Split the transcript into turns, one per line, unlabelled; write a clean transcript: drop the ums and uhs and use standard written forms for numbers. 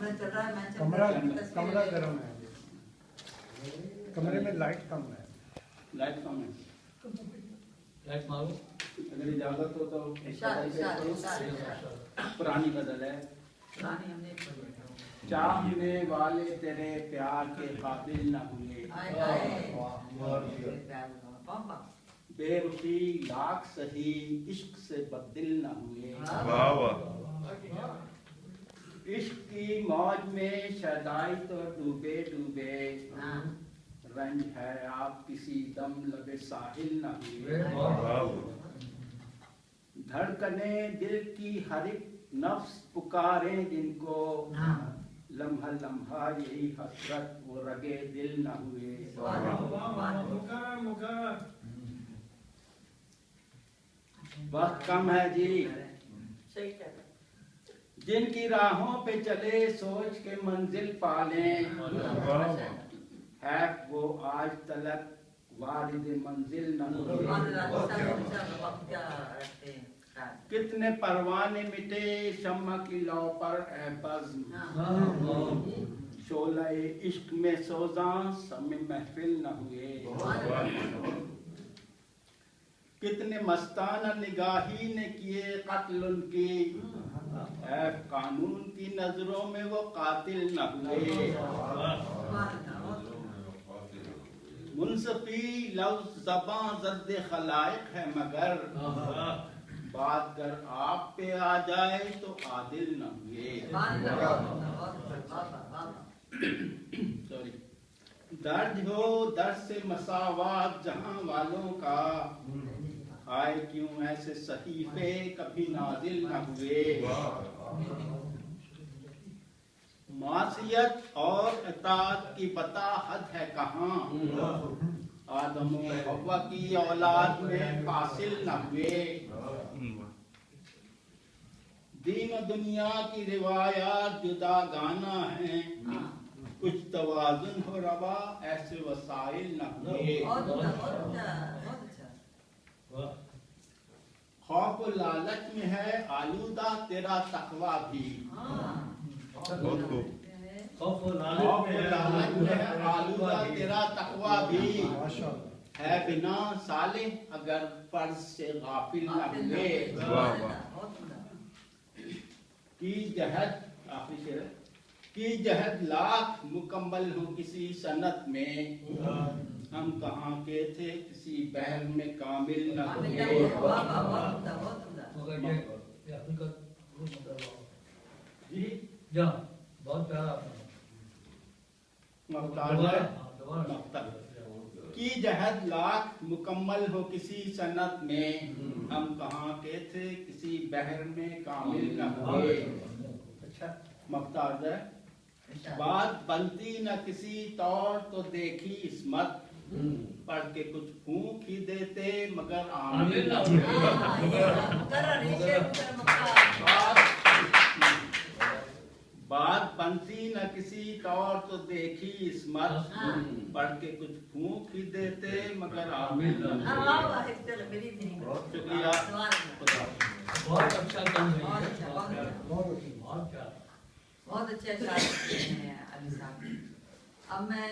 चल रहा है, मैं
कमरा गर्म है, कमरे में लाइट कम है।
लाइट कम है,
लाइट मारो।
अगर इजाजत हो तो पुरानी बदल है।
पुरानी हमने
चाहने वाले तेरे प्यार के काबिल न हुए, बेरुखी लाख सही इश्क से बददिल न हुए। इश्क की मौज में शदाई तो डूबे डूबे, रंज है आप किसी दम लबे साहिल न हुए। धड़कने दिल की हर एक नफ्स पुकारे जिनको, लम्हा लम्हा यही हसरत वो रगे दिल न हुए। वक्त कम है जी,
सही कह रहे।
जिनकी राहों पे चले सोच के मंजिल पाले, है वो आज तलक वारिद मंजिल न हुए। कितने परवाने मिटे शम्मा की लौ पर ए बज़्म, शोले इश्क में सोजां समय महफिल न हुए। कितने मस्ताना निगाही ने किए कत्ल उनकी, ऐ कानून की नजरों में वो कातिल न हुए। मुंसफी लफ्ज़ ज़बां ज़द्द खलाइक है मगर, बात कर आप पे आ जाए तो आदिल न हुए। सॉरी। दर्ज हो दर्द से मसावात जहां वालों का, आए क्यों ऐसे सहीफे कभी नाजिल न हुए। मासियत और इताअत की बता हद है कहाँ, आदम और हव्वा की औलाद में फासिल न हुए। दीन और दुनिया की रिवायात जुदा गाना है, कुछ तवाजुन हो रवा ऐसे वसाइल न हुए। खौफ और लालच में है आलूदा तेरा तकवा भी,
खौफ और
लालच में है आलूदा तेरा तकवा भी। है बिना साले अगर फर्ज से गाफिल न हुए। की जहद आखिरी शेर है, की जहद लाख मुकम्मल हो किसी सनत में, हम कहाँ के थे किसी बहर में कामिल न हुए। जी
बहुत प्यारा
की जहद लाख मुकम्मल हो किसी सनत में, हम कहाँ के थे किसी बहर में कामिल न हुए। अच्छा मफ्तार है, बात बनती न किसी तौर तो देखी इसमत, पढ़ के कुछ फूंक ही देते मगर आमिल न हुए। बात बनती न किसी तौर तो देखी इसमत, पढ़ के कुछ फूंक ही देते मगर आमिल न हुए। शुक्रिया।
बहुत अच्छा काम है।
बहुत अच्छे अली साहब। अब मैं